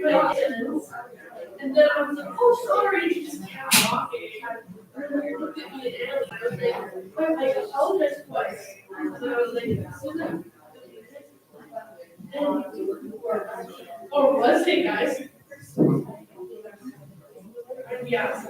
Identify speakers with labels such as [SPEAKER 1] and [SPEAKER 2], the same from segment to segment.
[SPEAKER 1] And then I was like, oh, sorry, she just kept walking. I apologized twice. And I was like, or was it, guys? Yeah.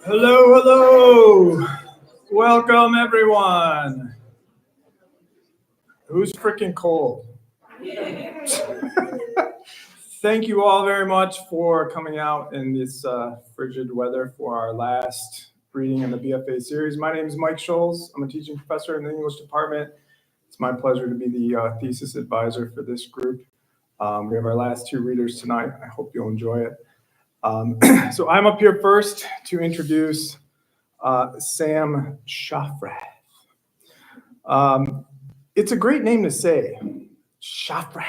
[SPEAKER 2] Hello, hello. Welcome, everyone. Who's freaking cold? Thank you all very much for coming out in this frigid weather for our last reading in the BFA series. My name is Mike Scholes. I'm a teaching professor in the English department. It's my pleasure to be the thesis advisor for this group. We have our last two readers tonight. I hope you'll enjoy it. So I'm up here first to introduce Sam Shafrath. It's a great name to say, Shafrath.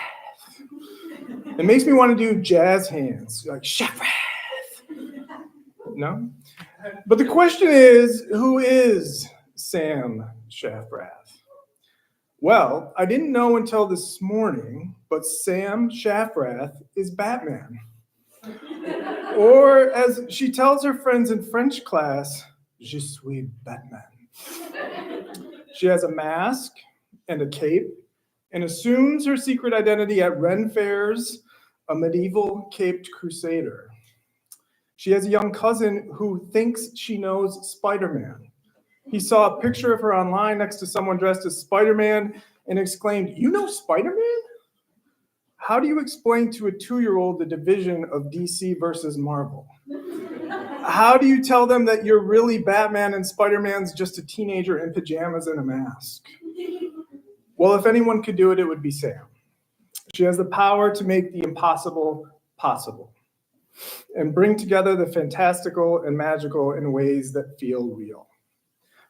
[SPEAKER 2] It makes me want to do jazz hands, like Shafrath. No? But the question is, who is Sam Shafrath? Well, I didn't know until this morning, but Sam Shafrath is Batman. Or as she tells her friends in French class, Je suis Batman. She has a mask and a cape and assumes her secret identity at Ren fairs, a medieval caped crusader. She has a young cousin who thinks she knows Spider-Man. He saw a picture of her online next to someone dressed as Spider-Man and exclaimed, "You know Spider-Man?" How do you explain to a 2-year-old the division of DC versus Marvel? How do you tell them that you're really Batman and Spider-Man's just a teenager in pajamas and a mask? Well, if anyone could do it, it would be Sam. She has the power to make the impossible possible and bring together the fantastical and magical in ways that feel real.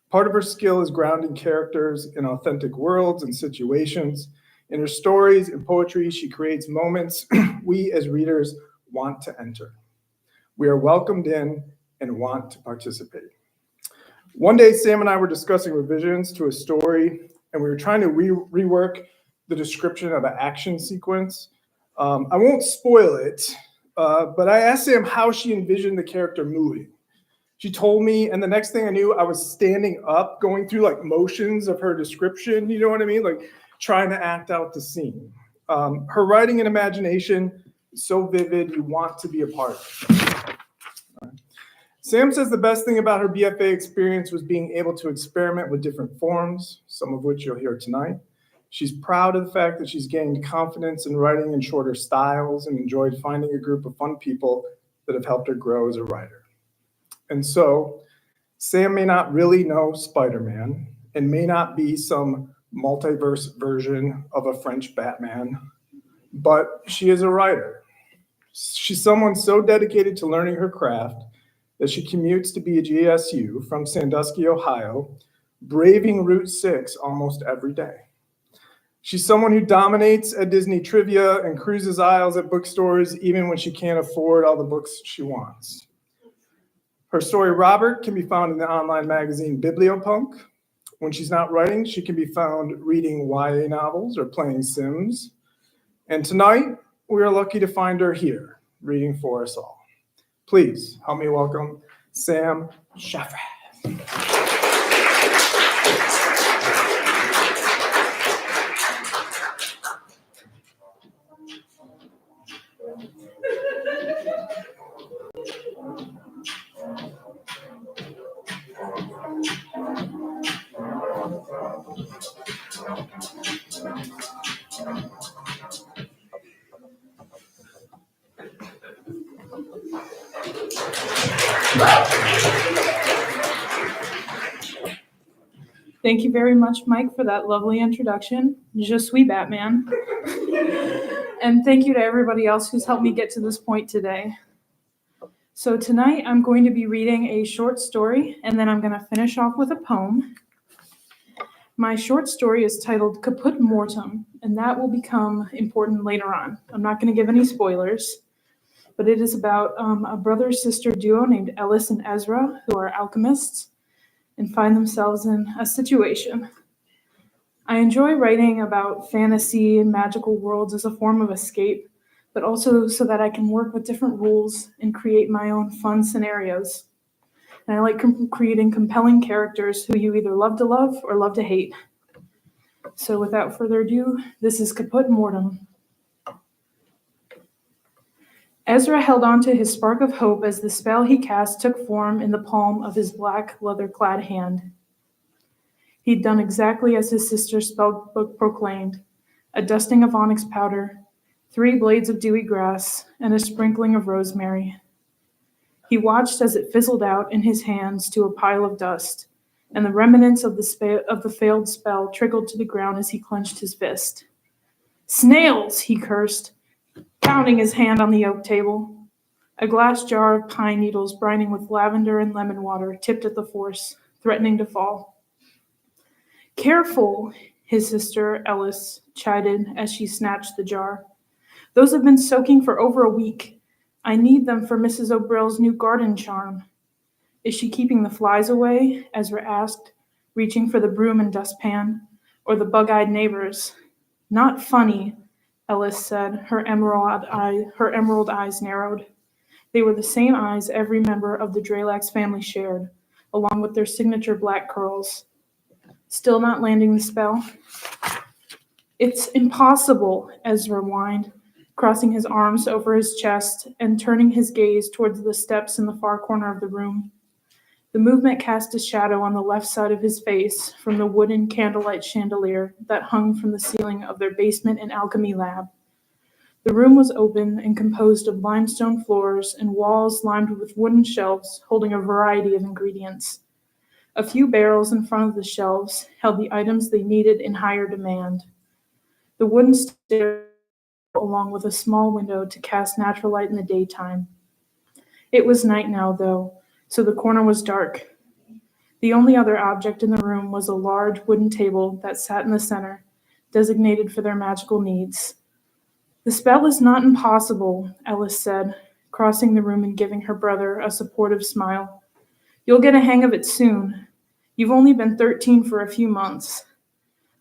[SPEAKER 2] Part of her skill is grounding characters in authentic worlds and situations. In her stories and poetry, she creates moments we as readers want to enter. We are welcomed in and want to participate. One day, Sam and I were discussing revisions to a story, and we were trying to rework the description of an action sequence. I won't spoil it, but I asked Sam how she envisioned the character moving. She told me, and the next thing I knew, I was standing up, going through like motions of her description, you know what I mean? Like trying to act out the scene. Her writing and imagination is so vivid, you want to be a part of it. Sam says the best thing about her BFA experience was being able to experiment with different forms, some of which you'll hear tonight. She's proud of the fact that she's gained confidence in writing in shorter styles and enjoyed finding a group of fun people that have helped her grow as a writer. And so, Sam may not really know Spider-Man and may not be some multiverse version of a French Batman, but she is a writer. She's someone so dedicated to learning her craft that she commutes to BGSU from Sandusky, Ohio, braving Route 6 almost every day. She's someone who dominates at Disney trivia and cruises aisles at bookstores even when she can't afford all the books she wants. Her story, Robert, can be found in the online magazine Bibliopunk. When she's not writing, she can be found reading YA novels or playing Sims. And tonight, we are lucky to find her here, reading for us all. Please help me welcome Sam Shafrath.
[SPEAKER 1] Thank you very much, Mike, for that lovely introduction. Je suis Batman. And thank you to everybody else who's helped me get to this point today. So tonight I'm going to be reading a short story, and then I'm going to finish off with a poem. My short story is titled Caput Mortem, and that will become important later on. I'm not going to give any spoilers, but it is about a brother-sister duo named Ellis and Ezra, who are alchemists and find themselves in a situation. I enjoy writing about fantasy and magical worlds as a form of escape, but also so that I can work with different rules and create my own fun scenarios. And I like creating compelling characters who you either love to love or love to hate. So without further ado, this is Caput Mortem. Ezra held on to his spark of hope as the spell he cast took form in the palm of his black, leather-clad hand. He'd done exactly as his sister's spell book proclaimed, a dusting of onyx powder, 3 blades of dewy grass, and a sprinkling of rosemary. He watched as it fizzled out in his hands to a pile of dust, and the remnants of the failed spell trickled to the ground as he clenched his fist. Snails, he cursed, pounding his hand on the oak table. A glass jar of pine needles brining with lavender and lemon water tipped at the force, threatening to fall. Careful, his sister Ellis chided as she snatched the jar. Those have been soaking for over a week. I need them for Mrs. O'Brill's new garden charm. Is she keeping the flies away? Ezra asked, reaching for the broom and dustpan, or the bug-eyed neighbors. Not funny, Ellis said, her emerald eyes narrowed. They were the same eyes every member of the Dralax family shared, along with their signature black curls. Still not landing the spell? It's impossible, Ezra whined, crossing his arms over his chest and turning his gaze towards the steps in the far corner of the room. The movement cast a shadow on the left side of his face from the wooden candlelight chandelier that hung from the ceiling of their basement and alchemy lab. The room was open and composed of limestone floors and walls lined with wooden shelves holding a variety of ingredients. A few barrels in front of the shelves held the items they needed in higher demand. The wooden stairs along with a small window to cast natural light in the daytime. It was night now, though, so the corner was dark. The only other object in the room was a large wooden table that sat in the center, designated for their magical needs. The spell is not impossible, Ellis said, crossing the room and giving her brother a supportive smile. You'll get a hang of it soon. You've only been 13 for a few months.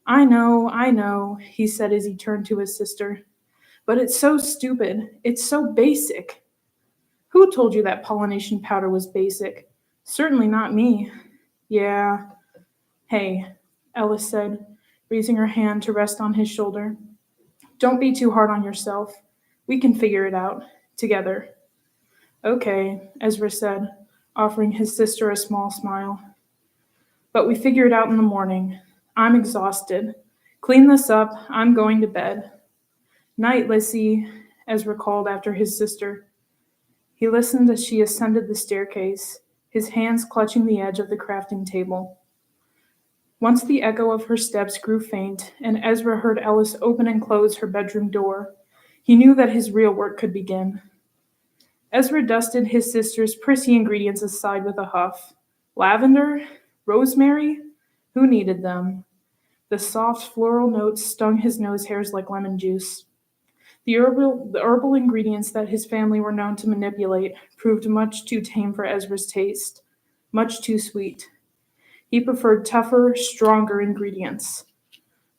[SPEAKER 1] I know, he said as he turned to his sister. But it's so stupid. It's so basic. Who told you that pollination powder was basic? Certainly not me. Yeah. Hey, Ellis said, raising her hand to rest on his shoulder. Don't be too hard on yourself. We can figure it out. Together. Okay, Ezra said, offering his sister a small smile. But we figure it out in the morning. I'm exhausted. Clean this up. I'm going to bed. Night, Lissy, Ezra called after his sister. He listened as she ascended the staircase, his hands clutching the edge of the crafting table. Once the echo of her steps grew faint, and Ezra heard Ellis open and close her bedroom door, he knew that his real work could begin. Ezra dusted his sister's prissy ingredients aside with a huff. Lavender? Rosemary? Who needed them? The soft floral notes stung his nose hairs like lemon juice. The herbal ingredients that his family were known to manipulate proved much too tame for Ezra's taste, much too sweet. He preferred tougher, stronger ingredients.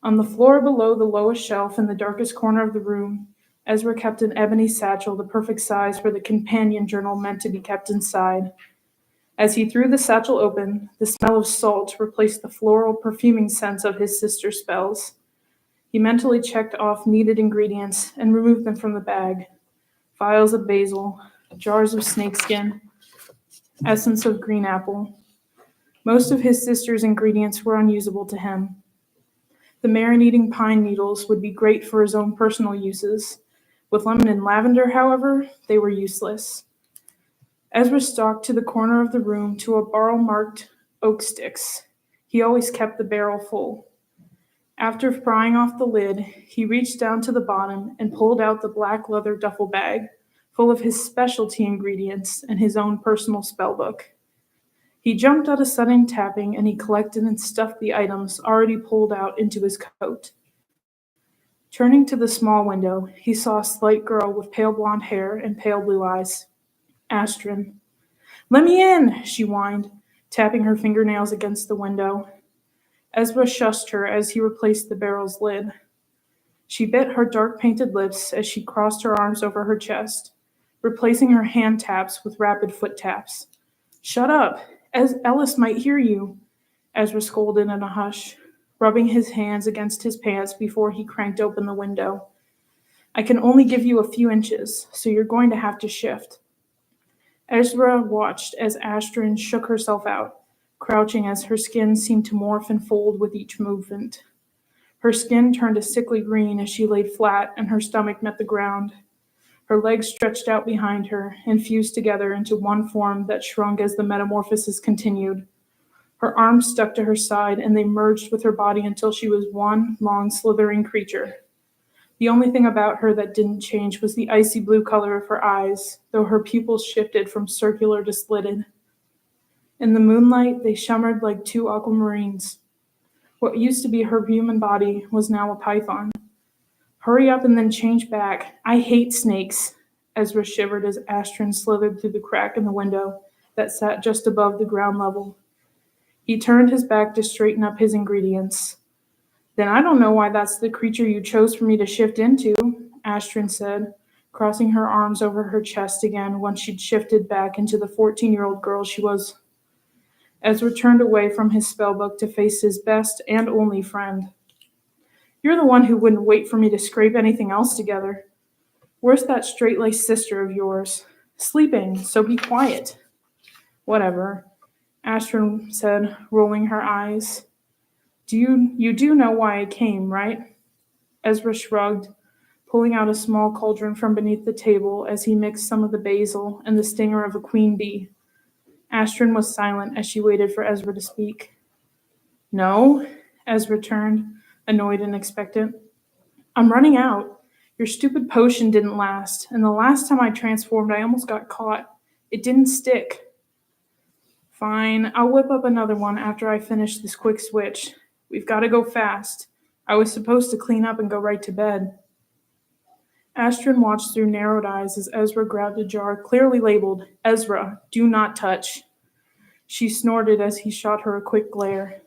[SPEAKER 1] On the floor below the lowest shelf in the darkest corner of the room, Ezra kept an ebony satchel the perfect size for the companion journal meant to be kept inside. As he threw the satchel open, the smell of salt replaced the floral perfuming scents of his sister's spells. He mentally checked off needed ingredients and removed them from the bag. Vials of basil, jars of snakeskin, essence of green apple. Most of his sister's ingredients were unusable to him. The marinating pine needles would be great for his own personal uses. With lemon and lavender, however, they were useless. Ezra stalked to the corner of the room to a barrel marked oak sticks. He always kept the barrel full. After prying off the lid, he reached down to the bottom and pulled out the black leather duffel bag, full of his specialty ingredients and his own personal spellbook. He jumped at a sudden tapping and he collected and stuffed the items already pulled out into his coat. Turning to the small window, he saw a slight girl with pale blonde hair and pale blue eyes. Astrid. "Let me in," she whined, tapping her fingernails against the window. Ezra shushed her as he replaced the barrel's lid. She bit her dark-painted lips as she crossed her arms over her chest, replacing her hand taps with rapid foot taps. "Shut up! Ellis might hear you," Ezra scolded in a hush, rubbing his hands against his pants before he cranked open the window. "I can only give you a few inches, so you're going to have to shift." Ezra watched as Astrid shook herself out, crouching as her skin seemed to morph and fold with each movement. Her skin turned a sickly green as she laid flat and her stomach met the ground. Her legs stretched out behind her and fused together into one form that shrunk as the metamorphosis continued. Her arms stuck to her side and they merged with her body until she was one long, slithering creature. The only thing about her that didn't change was the icy blue color of her eyes, though her pupils shifted from circular to slitted. In the moonlight, they shimmered like two aquamarines. What used to be her human body was now a python. "Hurry up and then change back. I hate snakes," Ezra shivered as Astrid slithered through the crack in the window that sat just above the ground level. He turned his back to straighten up his ingredients. "Then I don't know why that's the creature you chose for me to shift into," Astrid said, crossing her arms over her chest again once she'd shifted back into the 14-year-old girl she was. Ezra turned away from his spellbook to face his best and only friend. "You're the one who wouldn't wait for me to scrape anything else together. Where's that straight-laced sister of yours?" "Sleeping, so be quiet." "Whatever," Astrid said, rolling her eyes. You do know why I came, right?" Ezra shrugged, pulling out a small cauldron from beneath the table as he mixed some of the basil and the stinger of a queen bee. Astrid was silent as she waited for Ezra to speak. "No," Ezra turned, annoyed and expectant. "I'm running out. Your stupid potion didn't last, and the last time I transformed I almost got caught. It didn't stick." "Fine, I'll whip up another one after I finish this quick switch. We've got to go fast. I was supposed to clean up and go right to bed." Astrid watched through narrowed eyes as Ezra grabbed a jar clearly labeled, "Ezra, do not touch." She snorted as he shot her a quick glare.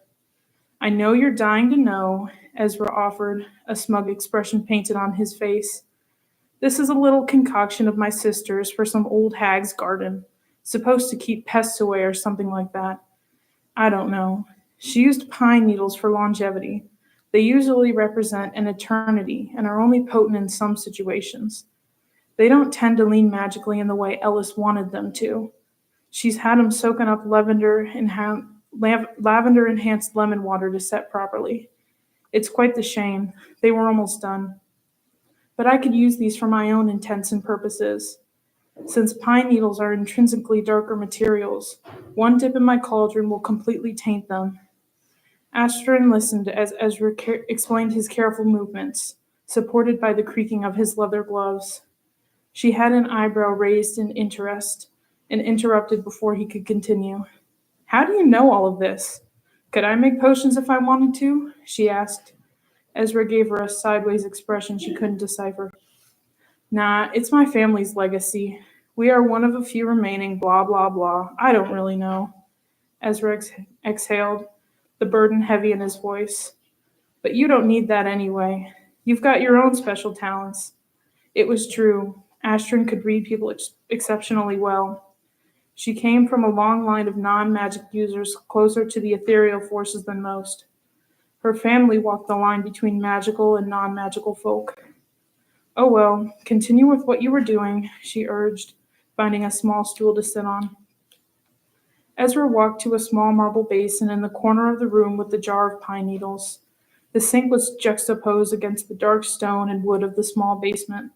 [SPEAKER 1] "I know you're dying to know," Ezra offered, a smug expression painted on his face. "This is a little concoction of my sister's for some old hag's garden. Supposed to keep pests away or something like that. I don't know. She used pine needles for longevity. They usually represent an eternity and are only potent in some situations. They don't tend to lean magically in the way Ellis wanted them to. She's had them soaking up lavender-enhanced lemon water to set properly. It's quite the shame. They were almost done. But I could use these for my own intents and purposes. Since pine needles are intrinsically darker materials, one dip in my cauldron will completely taint them." Astrid listened as Ezra explained his careful movements, supported by the creaking of his leather gloves. She had an eyebrow raised in interest and interrupted before he could continue. "How do you know all of this? Could I make potions if I wanted to?" she asked. Ezra gave her a sideways expression she couldn't decipher. "Nah, it's my family's legacy. We are one of a few remaining blah blah blah. I don't really know." Ezra exhaled, the burden heavy in his voice. "But you don't need that anyway. You've got your own special talents." It was true. Astrid could read people exceptionally well. She came from a long line of non-magic users closer to the ethereal forces than most. Her family walked the line between magical and non-magical folk. "Oh well, continue with what you were doing," she urged, finding a small stool to sit on. Ezra walked to a small marble basin in the corner of the room with the jar of pine needles. The sink was juxtaposed against the dark stone and wood of the small basement.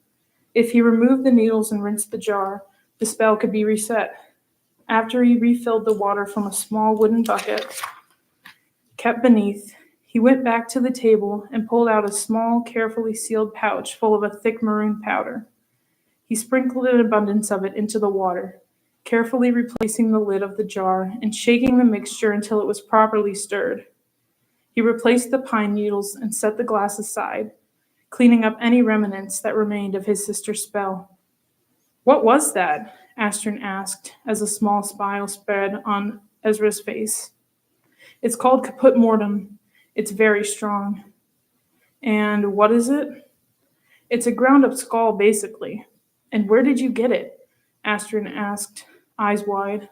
[SPEAKER 1] If he removed the needles and rinsed the jar, the spell could be reset. After he refilled the water from a small wooden bucket kept beneath, he went back to the table and pulled out a small, carefully sealed pouch full of a thick maroon powder. He sprinkled an abundance of it into the water, carefully replacing the lid of the jar and shaking the mixture until it was properly stirred. He replaced the pine needles and set the glass aside, cleaning up any remnants that remained of his sister's spell. "What was that?" Astrid asked, as a small smile spread on Ezra's face. "It's called Caput Mortem. It's very strong." "And what is it?" "It's a ground-up skull, basically." "And where did you get it?" Astrid asked, eyes wide.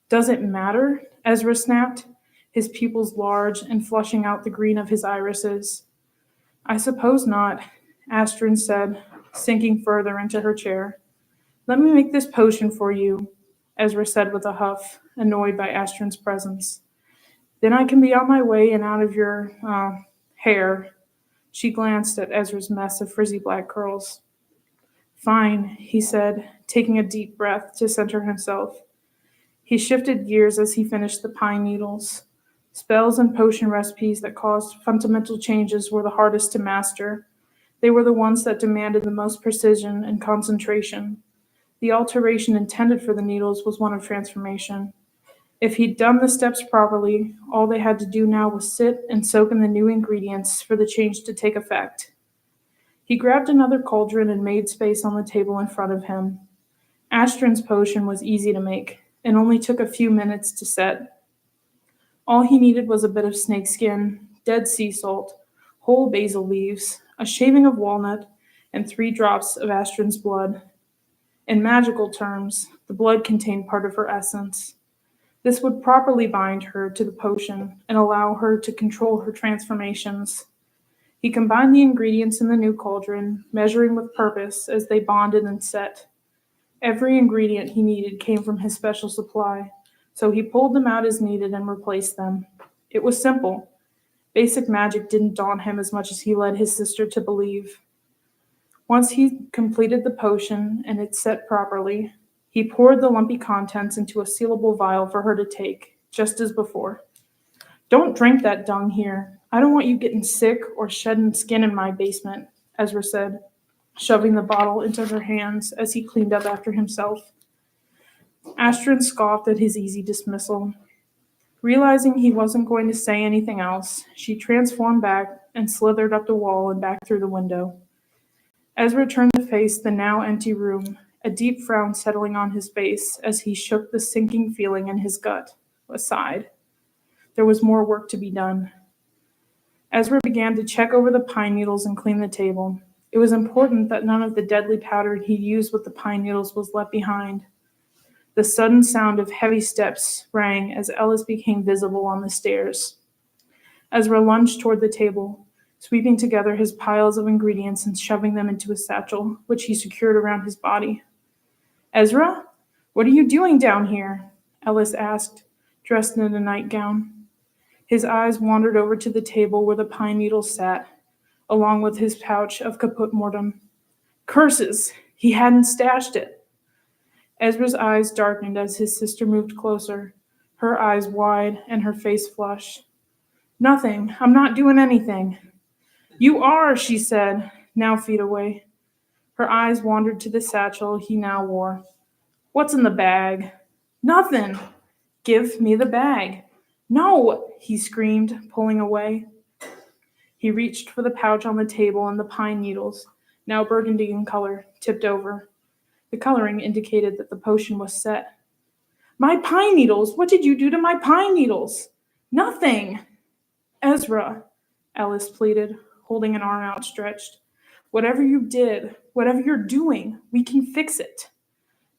[SPEAKER 1] "Does it matter?" Ezra snapped, his pupils large and flushing out the green of his irises. "I suppose not," Astrid said, sinking further into her chair. "Let me make this potion for you," Ezra said with a huff, annoyed by Astrid's presence. "Then I can be on my way and out of your, hair." She glanced at Ezra's mess of frizzy black curls. "Fine," he said, taking a deep breath to center himself. He shifted gears as he finished the pine needles. Spells and potion recipes that caused fundamental changes were the hardest to master. They were the ones that demanded the most precision and concentration. The alteration intended for the needles was one of transformation. If he'd done the steps properly, all they had to do now was sit and soak in the new ingredients for the change to take effect. He grabbed another cauldron and made space on the table in front of him. Astrid's potion was easy to make and only took a few minutes to set. All he needed was a bit of snakeskin, dead sea salt, whole basil leaves, a shaving of walnut, and 3 drops of Astrid's blood. In magical terms, the blood contained part of her essence. This would properly bind her to the potion and allow her to control her transformations. He combined the ingredients in the new cauldron, measuring with purpose as they bonded and set. Every ingredient he needed came from his special supply, so he pulled them out as needed and replaced them. It was simple. Basic magic didn't daunt him as much as he led his sister to believe. Once he completed the potion and it set properly, he poured the lumpy contents into a sealable vial for her to take, just as before. "Don't drink that dung here. I don't want you getting sick or shedding skin in my basement," Ezra said, shoving the bottle into her hands as he cleaned up after himself. Astrid scoffed at his easy dismissal. Realizing he wasn't going to say anything else, she transformed back and slithered up the wall and back through the window. Ezra turned to face the now empty room, a deep frown settling on his face as he shook the sinking feeling in his gut aside. There was more work to be done. Ezra began to check over the pine needles and clean the table. It was important that none of the deadly powder he used with the pine needles was left behind. The sudden sound of heavy steps rang as Ellis became visible on the stairs. Ezra lunged toward the table, sweeping together his piles of ingredients and shoving them into a satchel, which he secured around his body. "Ezra, what are you doing down here?" Ellis asked, dressed in a nightgown. His eyes wandered over to the table where the pine needles sat, along with his pouch of Caput Mortem. Curses! He hadn't stashed it. Ezra's eyes darkened as his sister moved closer, her eyes wide and her face flushed. "Nothing. I'm not doing anything." "You are," she said, now feet away. Her eyes wandered to the satchel he now wore. "What's in the bag?" "Nothing." "Give me the bag." "No," he screamed, pulling away. He reached for the pouch on the table and the pine needles, now burgundy in color, tipped over. The coloring indicated that the potion was set. "My pine needles! What did you do to my pine needles?" "Nothing." "Ezra," Ellis pleaded, holding an arm outstretched. "Whatever you did, whatever you're doing, we can fix it."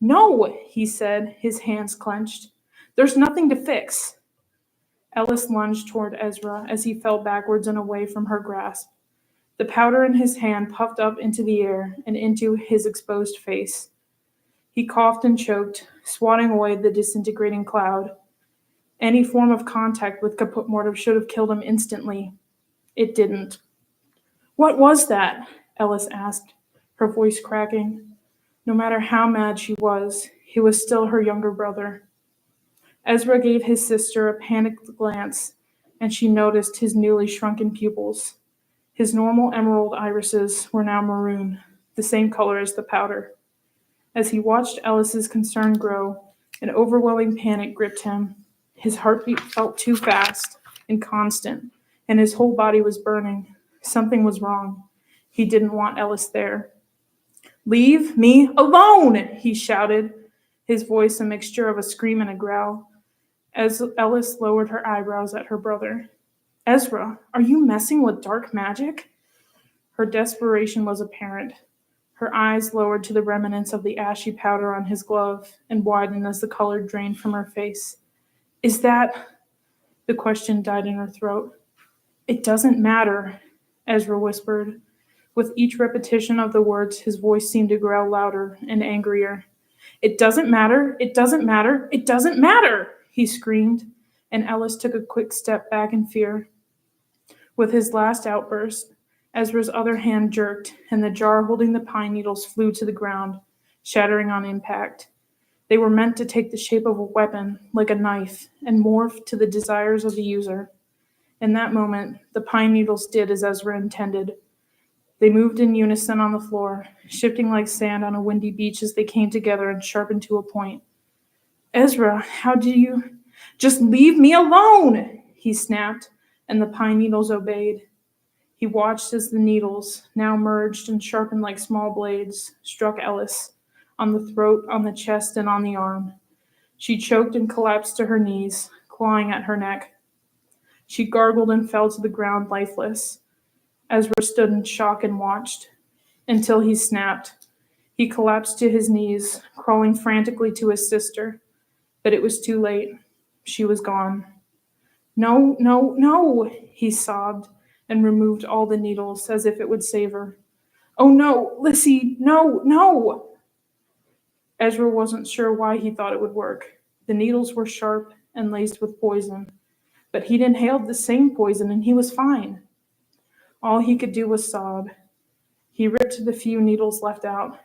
[SPEAKER 1] "No," he said, his hands clenched. "There's nothing to fix." Ellis lunged toward Ezra as he fell backwards and away from her grasp. The powder in his hand puffed up into the air and into his exposed face. He coughed and choked, swatting away the disintegrating cloud. Any form of contact with caput mortem should have killed him instantly. It didn't. What was that? Ellis asked, her voice cracking. No matter how mad she was, he was still her younger brother. Ezra gave his sister a panicked glance, and she noticed his newly shrunken pupils. His normal emerald irises were now maroon, the same color as the powder. As he watched Ellis's concern grow, an overwhelming panic gripped him. His heartbeat felt too fast and constant, and his whole body was burning. Something was wrong. He didn't want Ellis there. "Leave me alone!" he shouted, his voice a mixture of a scream and a growl, as Ellis lowered her eyebrows at her brother. "Ezra, are you messing with dark magic?" Her desperation was apparent. Her eyes lowered to the remnants of the ashy powder on his glove and widened as the color drained from her face. "Is that—" The question died in her throat. "It doesn't matter," Ezra whispered. With each repetition of the words, his voice seemed to growl louder and angrier. "It doesn't matter, it doesn't matter, it doesn't matter!" he screamed, and Ellis took a quick step back in fear. With his last outburst, Ezra's other hand jerked, and the jar holding the pine needles flew to the ground, shattering on impact. They were meant to take the shape of a weapon, like a knife, and morph to the desires of the user. In that moment, the pine needles did as Ezra intended. They moved in unison on the floor, shifting like sand on a windy beach as they came together and sharpened to a point. "Ezra, how do you—" "Just leave me alone!" he snapped, and the pine needles obeyed. He watched as the needles, now merged and sharpened like small blades, struck Ellis, on the throat, on the chest, and on the arm. She choked and collapsed to her knees, clawing at her neck. She gargled and fell to the ground lifeless. Ezra stood in shock and watched, until he snapped. He collapsed to his knees, crawling frantically to his sister. But it was too late. She was gone. "No, no, no," he sobbed, and removed all the needles as if it would save her. "Oh no, Lissy, no, no!" Ezra wasn't sure why he thought it would work. The needles were sharp and laced with poison, but he'd inhaled the same poison and he was fine. All he could do was sob. He ripped the few needles left out.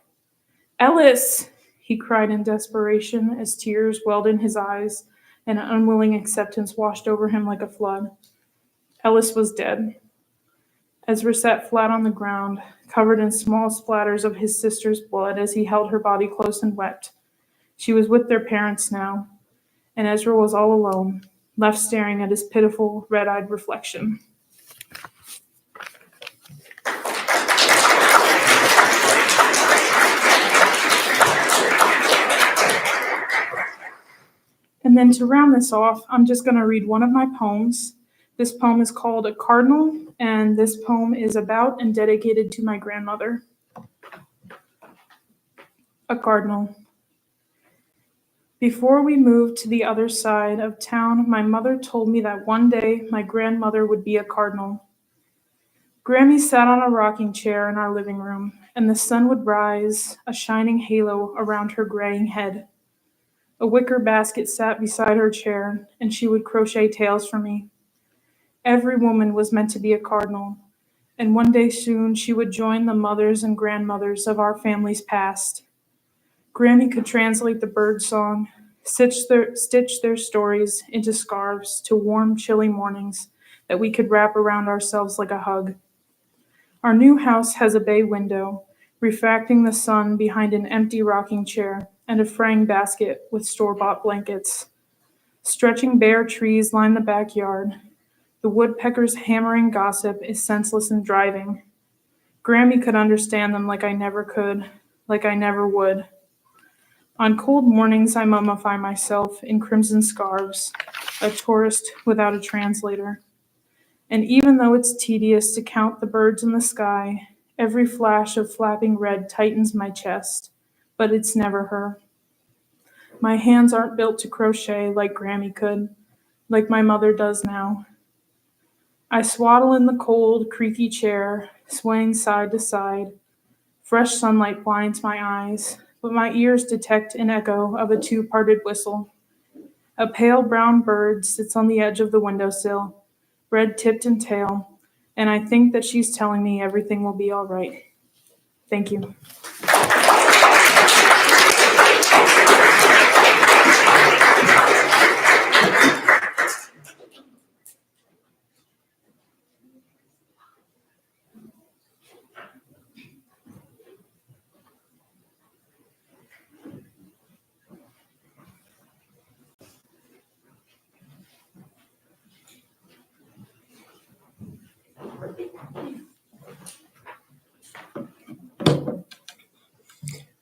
[SPEAKER 1] "Ellis!" he cried in desperation as tears welled in his eyes and an unwilling acceptance washed over him like a flood. Ellis was dead. Ezra sat flat on the ground, covered in small splatters of his sister's blood as he held her body close and wept. She was with their parents now, and Ezra was all alone, left staring at his pitiful, red-eyed reflection. And then to round this off, I'm just going to read one of my poems. This poem is called A Cardinal, and this poem is about and dedicated to my grandmother. A Cardinal. Before we moved to the other side of town, my mother told me that one day my grandmother would be a cardinal. Grammy sat on a rocking chair in our living room, and the sun would rise, a shining halo around her graying head. A wicker basket sat beside her chair, and she would crochet tales for me. Every woman was meant to be a cardinal, and one day soon she would join the mothers and grandmothers of our family's past. Grammy could translate the bird song, stitch their stories into scarves to warm, chilly mornings that we could wrap around ourselves like a hug. Our new house has a bay window, refracting the sun behind an empty rocking chair and a fraying basket with store-bought blankets. Stretching bare trees line the backyard. The woodpecker's hammering gossip is senseless and driving. Grammy could understand them like I never could, like I never would. On cold mornings, I mummify myself in crimson scarves, a tourist without a translator. And even though it's tedious to count the birds in the sky, every flash of flapping red tightens my chest, but it's never her. My hands aren't built to crochet like Grammy could, like my mother does now. I swaddle in the cold, creaky chair, swaying side to side. Fresh sunlight blinds my eyes, but my ears detect an echo of a two-parted whistle. A pale brown bird sits on the edge of the windowsill, red tipped and tail, and I think that she's telling me everything will be all right. Thank you.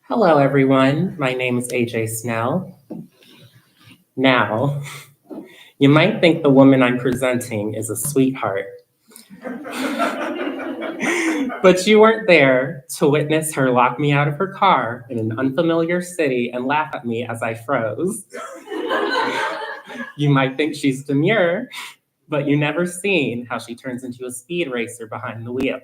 [SPEAKER 3] Hello, everyone. My name is AJ Snell. Now, you might think the woman I'm presenting is a sweetheart, but you weren't there to witness her lock me out of her car in an unfamiliar city and laugh at me as I froze. You might think she's demure, but you never seen how she turns into a speed racer behind the wheel.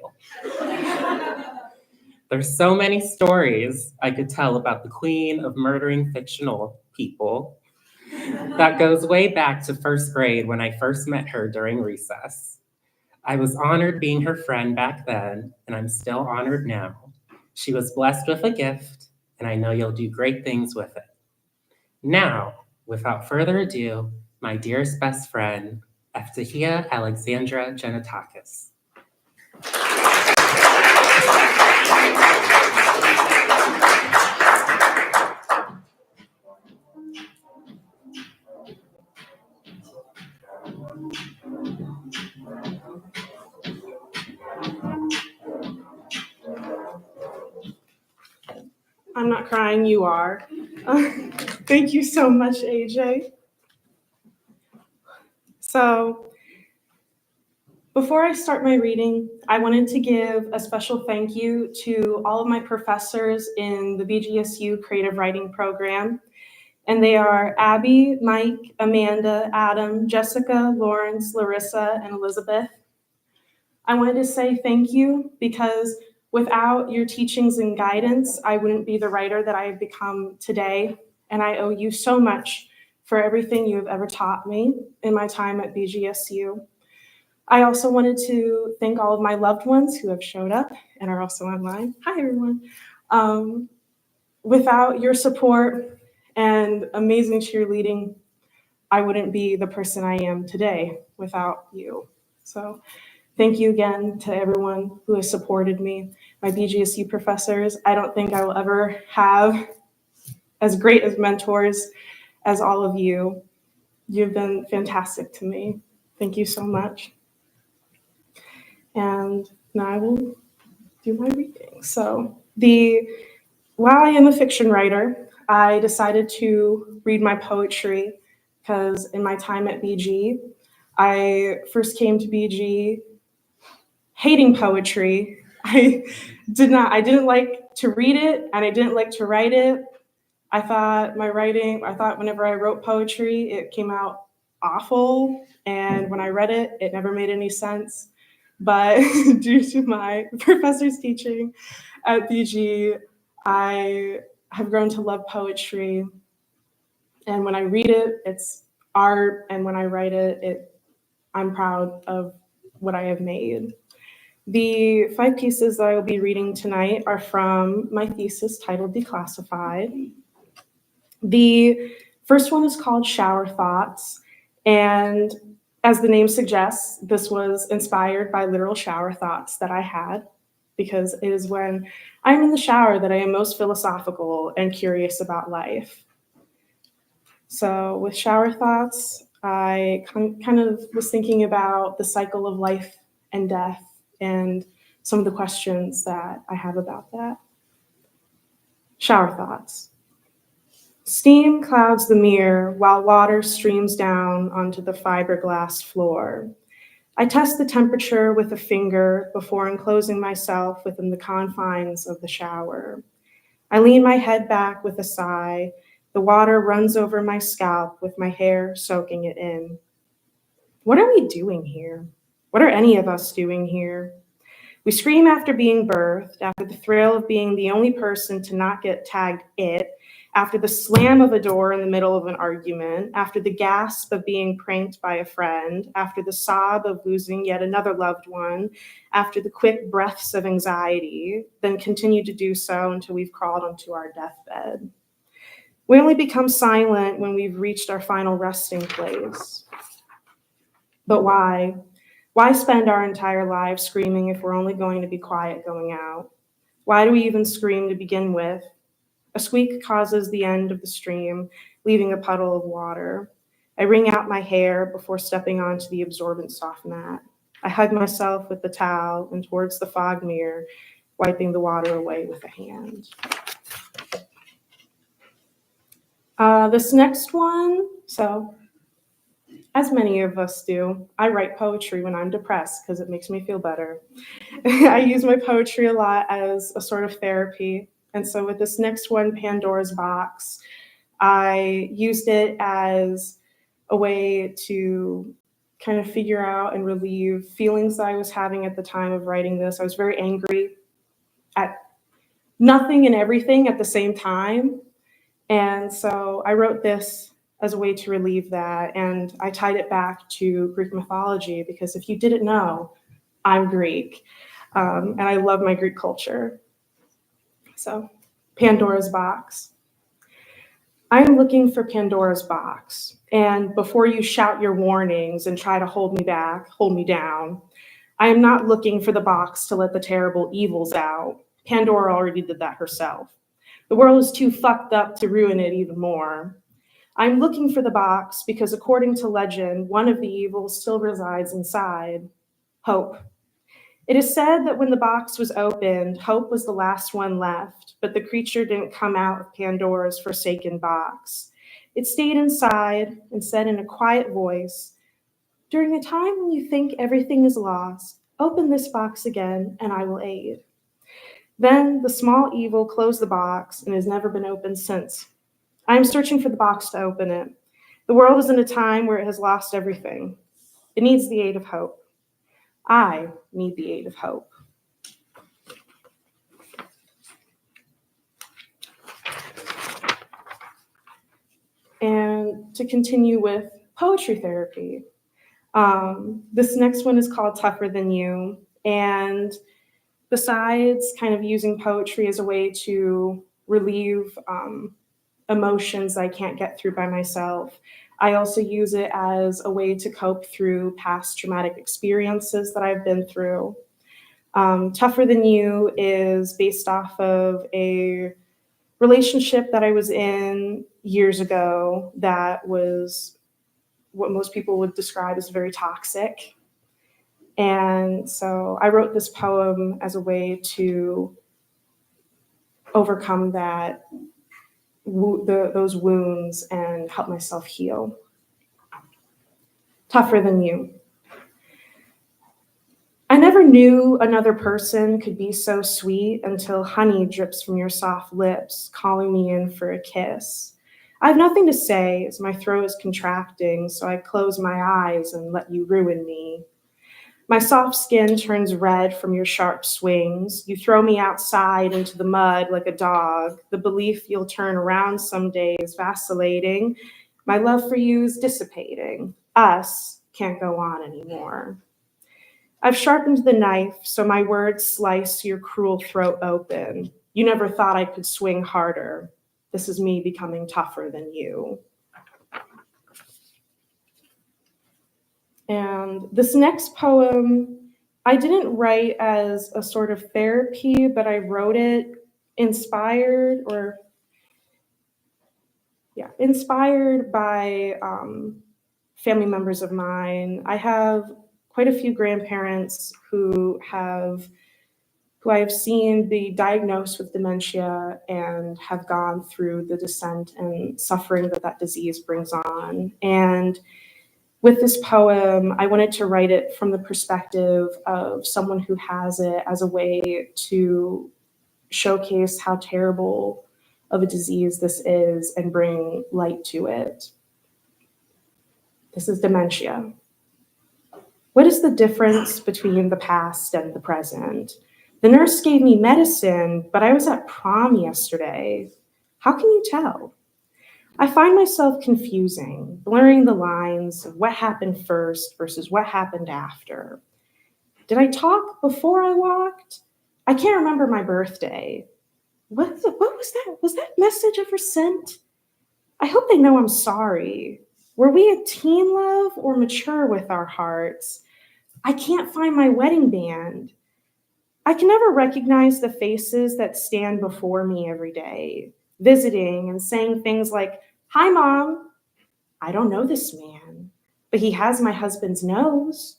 [SPEAKER 3] There's so many stories I could tell about the queen of murdering fictional people. That goes way back to first grade when I first met her during recess. I was honored being her friend back then, and I'm still honored now. She was blessed with a gift, and I know you'll do great things with it. Now, without further ado, my dearest best friend, Eftihia Alexandra Geniatakis.
[SPEAKER 4] I'm not crying, you are. Thank you so much, AJ. So, before I start my reading, I wanted to give a special thank you to all of my professors in the BGSU Creative Writing Program. And they are Abby, Mike, Amanda, Adam, Jessica, Lawrence, Larissa, and Elizabeth. I wanted to say thank you because without your teachings and guidance, I wouldn't be the writer that I have become today. And I owe you so much for everything you have ever taught me in my time at BGSU. I also wanted to thank all of my loved ones who have showed up and are also online. Hi, everyone. Without your support and amazing cheerleading, I wouldn't be the person I am today without you. So thank you again to everyone who has supported me, my BGSU professors. I don't think I will ever have as great as mentors as all of you. You've been fantastic to me. Thank you so much. And now I will do my reading. So while I am a fiction writer, I decided to read my poetry because in my time at BG, I first came to BG hating poetry. I didn't like to read it and I didn't like to write it. I thought whenever I wrote poetry, it came out awful. And when I read it, it never made any sense. But due to my professor's teaching at BG, I have grown to love poetry. And when I read it, it's art. And when I write it, I'm proud of what I have made. The 5 pieces that I will be reading tonight are from my thesis titled Declassified. The first one is called Shower Thoughts. And as the name suggests, this was inspired by literal shower thoughts that I had, because it is when I'm in the shower that I am most philosophical and curious about life. So with shower thoughts, I kind of was thinking about the cycle of life and death and some of the questions that I have about that. Shower thoughts. Steam clouds the mirror while water streams down onto the fiberglass floor. I test the temperature with a finger before enclosing myself within the confines of the shower. I lean my head back with a sigh. The water runs over my scalp with my hair soaking it in. What are we doing here? What are any of us doing here? We scream after being birthed, after the thrill of being the only person to not get tagged it, after the slam of a door in the middle of an argument, after the gasp of being pranked by a friend, after the sob of losing yet another loved one, after the quick breaths of anxiety, then continue to do so until we've crawled onto our deathbed. We only become silent when we've reached our final resting place. But why? Why spend our entire lives screaming if we're only going to be quiet going out? Why do we even scream to begin with? A squeak causes the end of the stream, leaving a puddle of water. I wring out my hair before stepping onto the absorbent soft mat. I hug myself with the towel and towards the fog mirror, wiping the water away with a hand. This next one, so as many of us do, I write poetry when I'm depressed because it makes me feel better. I use my poetry a lot as a sort of therapy. And so with this next one, Pandora's Box, I used it as a way to kind of figure out and relieve feelings that I was having at the time of writing this. I was very angry at nothing and everything at the same time. And so I wrote this as a way to relieve that. And I tied it back to Greek mythology because if you didn't know, I'm Greek. And I love my Greek culture. So, Pandora's Box. I am looking for Pandora's box. And before you shout your warnings and try to hold me back, hold me down, I am not looking for the box to let the terrible evils out. Pandora already did that herself. The world is too fucked up to ruin it even more. I'm looking for the box because according to legend, one of the evils still resides inside. Hope. It is said that when the box was opened, hope was the last one left, but the creature didn't come out of Pandora's forsaken box. It stayed inside and said in a quiet voice, "During a time when you think everything is lost, open this box again and I will aid." Then the small evil closed the box and has never been opened since. I am searching for the box to open it. The world is in a time where it has lost everything. It needs the aid of hope. I need the aid of hope. And to continue with poetry therapy, this next one is called Tougher Than You. And besides kind of using poetry as a way to relieve emotions I can't get through by myself, I also use it as a way to cope through past traumatic experiences that I've been through. Tougher Than You is based off of a relationship that I was in years ago that was what most people would describe as very toxic. And so I wrote this poem as a way to overcome that, those wounds and help myself heal. Tougher Than You. I never knew another person could be so sweet until honey drips from your soft lips, calling me in for a kiss. I have nothing to say as my throat is contracting, so I close my eyes and let you ruin me. My soft skin turns red from your sharp swings. You throw me outside into the mud like a dog. The belief you'll turn around someday is vacillating. My love for you is dissipating. Us can't go on anymore. I've sharpened the knife so my words slice your cruel throat open. You never thought I could swing harder. This is me becoming tougher than you. And this next poem, I didn't write as a sort of therapy, but I wrote it inspired by family members of mine. I have quite a few grandparents who I have seen be diagnosed with dementia and have gone through the descent and suffering that disease brings on. And with this poem, I wanted to write it from the perspective of someone who has it as a way to showcase how terrible of a disease this is and bring light to it. This is dementia. What is the difference between the past and the present? The nurse gave me medicine, but I was at prom yesterday. How can you tell? I find myself confusing, blurring the lines of what happened first versus what happened after. Did I talk before I walked? I can't remember my birthday. What was that? Was that message ever sent? I hope they know I'm sorry. Were we a teen love or mature with our hearts? I can't find my wedding band. I can never recognize the faces that stand before me every day, visiting and saying things like, "Hi, Mom. I don't know this man, but he has my husband's nose.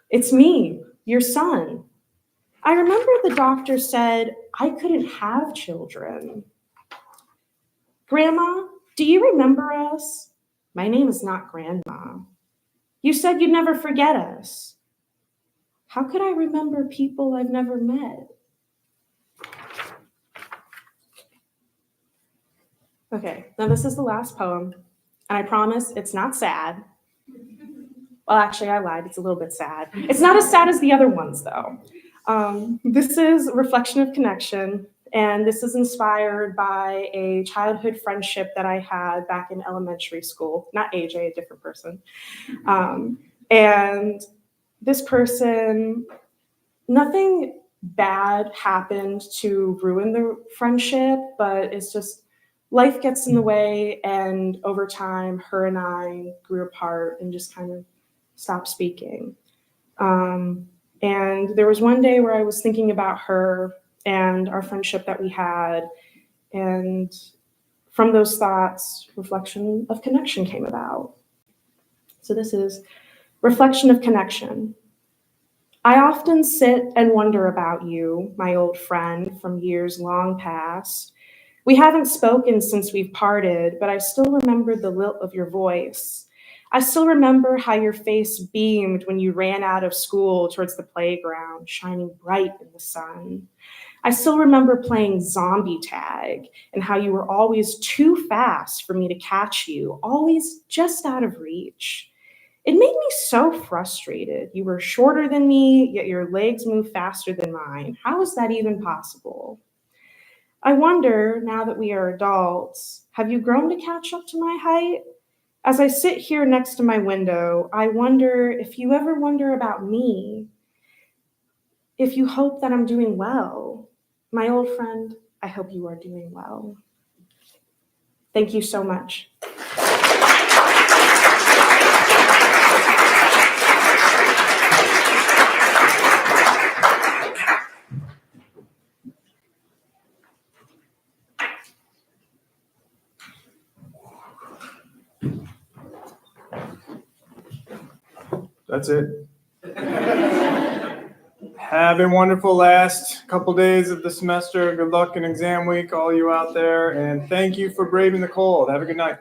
[SPEAKER 4] It's me, your son." I remember the doctor said I couldn't have children. "Grandma, do you remember us?" My name is not Grandma. "You said you'd never forget us." How could I remember people I've never met? Okay, now this is the last poem, and I promise it's not sad. Well, actually, I lied. It's a little bit sad. It's not as sad as the other ones, though. This is a reflection of connection, and this is inspired by a childhood friendship that I had back in elementary school. Not AJ, a different person. And this person, nothing bad happened to ruin the friendship, but it's just life gets in the way, and over time, her and I grew apart and just kind of stopped speaking. And there was one day where I was thinking about her and our friendship that we had, and from those thoughts, reflection of connection came about. So this is reflection of connection. I often sit and wonder about you, my old friend from years long past. We haven't spoken since we've parted, but I still remember the lilt of your voice. I still remember how your face beamed when you ran out of school towards the playground, shining bright in the sun. I still remember playing zombie tag and how you were always too fast for me to catch you, always just out of reach. It made me so frustrated. You were shorter than me, yet your legs moved faster than mine. How is that even possible? I wonder, now that we are adults, have you grown to catch up to my height? As I sit here next to my window, I wonder if you ever wonder about me, if you hope that I'm doing well. My old friend, I hope you are doing well. Thank you so much.
[SPEAKER 2] That's it. Have a wonderful last couple days of the semester. Good luck in exam week, all you out there. And thank you for braving the cold. Have a good night.